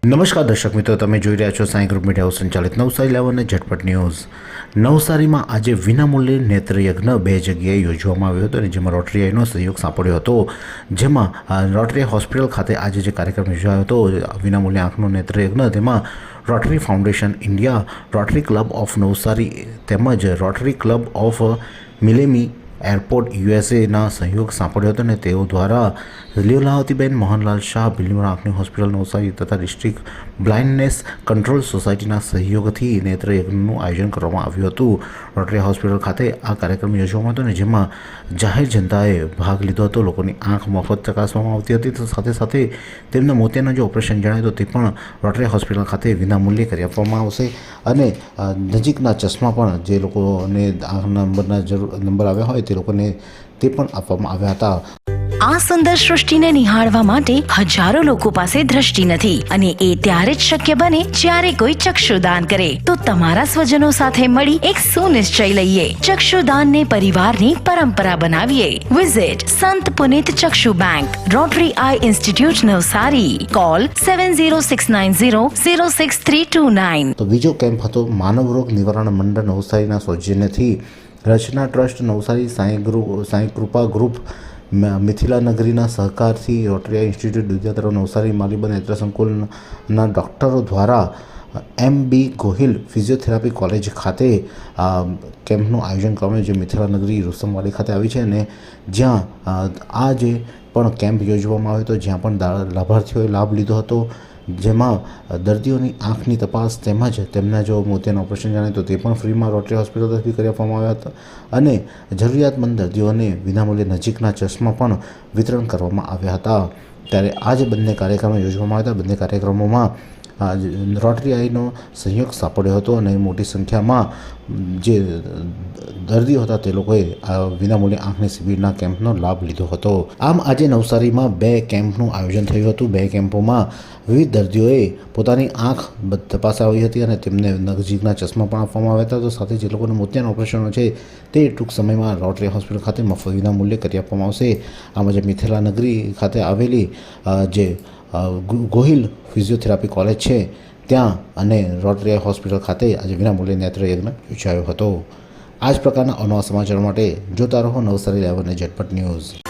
નમસ્કાર દર્શક મિત્રો, તમે જોઈ રહ્યા છો સાંઈ ગ્રુપ મીડિયા સંચાલિત નવસારી લાઈવ અને ઝટપટ ન્યૂઝ। નવસારીમાં આજે વિનામૂલ્યે નેત્રયજ્ઞ બે જગ્યાએ યોજવામાં આવ્યો હતો અને જેમાં રોટરી આઈનો સહયોગ સાંપડ્યો હતો। જેમાં રોટરી હોસ્પિટલ ખાતે આજે જે કાર્યક્રમ યોજાયો હતો વિનામૂલ્યે આંખનો નેત્રયજ્ઞ, તેમાં rotary foundation India, rotary club of Navsari તેમજ રોટરી ક્લબ ઓફ મિલેમી એરપોર્ટ યુએસએના સહયોગ સાંપડ્યો હતો અને તેઓ દ્વારા લીલાવતીબેન મોહનલાલ શાહ બિલીમોરા આંખની હોસ્પિટલ નવસારી તથા ડિસ્ટ્રિક્ટ બ્લાઇન્ડનેસ કંટ્રોલ સોસાયટીના સહયોગથી નેત્રયજ્ઞનું આયોજન કરવામાં આવ્યું હતું। રોટરી હોસ્પિટલ ખાતે આ કાર્યક્રમ યોજવામાં હતો અને જેમાં જાહેર જનતાએ ભાગ લીધો હતો। લોકોની આંખ મફત ચકાસવામાં આવતી હતી, તો સાથે સાથે તેમના મોતિયાનું જે ઓપરેશન જણાય તો તે પણ રોટરી હોસ્પિટલ ખાતે વિનામૂલ્યે કરી આપવામાં આવશે અને નજીકના ચશ્મા પણ જે લોકોને આંખના નંબર આવ્યા હોય તે લોકોને તે પણ આપવામાં આવ્યા હતા। આ સુંદર સૃષ્ટિને નિહાળવા માટે હજારો લોકો પાસે દ્રષ્ટિ નથી અને એ ત્યારે જ શક્ય બને જ્યારે કોઈ ચક્ષુદાન કરે। તો તમારા સ્વજનો સાથે મળી એક સુનિશ્ચય લઈએ, ચક્ષુદાનને પરિવારની પરંપરા બનાવીએ। Visit Sant Punit Chakshu bank, Rotary eye institute Navsari, call 7069006329। તો બીજો કેમ્પ હતો માનવ રોગ નિવારણ મંડળ નવસારીના સૌજન્યથી રચના ટ્રસ્ટ નવસારી, સાંઈ કૃપા ગ્રુપ, મિથિલા નગરીના સહકારથી રોટરી ઇન્સ્ટિટ્યૂટ દુધિયાતળાવ નવસારી માલીબા નેત્ર સંકુલના ડૉક્ટરો દ્વારા MB ગોહિલ ફિઝિયોથેરાપી કોલેજ ખાતે કેમ્પનું આયોજન કરવામાં, જે મિથિલા નગરી રૂસમવાડી ખાતે આવી છે અને જ્યાં આ જે પણ કેમ્પ યોજવામાં આવ્યો હતો, જ્યાં પણ લાભાર્થીઓએ લાભ લીધો હતો, જેમાં દર્દીઓની આંખની તપાસ તેમજ તેમના જો મોતિયાનું ઓપરેશન જાણે તો તે પણ ફ્રીમાં રોટરી હોસ્પિટલ તરફથી કરી આપવામાં આવ્યા હતા અને જરૂરિયાતમંદ દર્દીઓને વિનામૂલ્યે નજીકના ચશ્મા પણ વિતરણ કરવામાં આવ્યા હતા। ત્યારે આ જે બંને કાર્યક્રમો યોજવામાં આવ્યા હતા, બંને કાર્યક્રમોમાં રોટરી આઈનો સહયોગ સાંપડ્યો હતો અને મોટી સંખ્યામાં જે દર્દીઓ હતા તે લોકોએ વિનામૂલ્યે આંખની શિબિરના કેમ્પનો લાભ લીધો હતો। આમ આજે નવસારીમાં બે કેમ્પનું આયોજન થયું હતું। બે કેમ્પોમાં વિવિધ દર્દીઓએ પોતાની આંખ તપાસાવી હતી અને તેમને નજીકના ચશ્મા પણ આપવામાં આવ્યા હતા। તો સાથે જે લોકોને મોતિયાના ઓપરેશનો છે તે ટૂંક સમયમાં રોટરી હોસ્પિટલ ખાતે મફત વિનામૂલ્યે કરી આપવામાં આવશે। આમાં જે મિથિલા નગરી ખાતે આવેલી જે ગોહિલ ફિઝિયોથેરાપી કોલેજ છે ત્યાં અને રોટરી હોસ્પિટલ ખાતે આજે વિનામૂલ્યે નેત્રયજ્ઞ યોજાયો હતો। આ જ પ્રકારના અનવા સમાચારો માટે જોતા રહો નવસારી લાઈવ અને ઝટપટ ન્યૂઝ।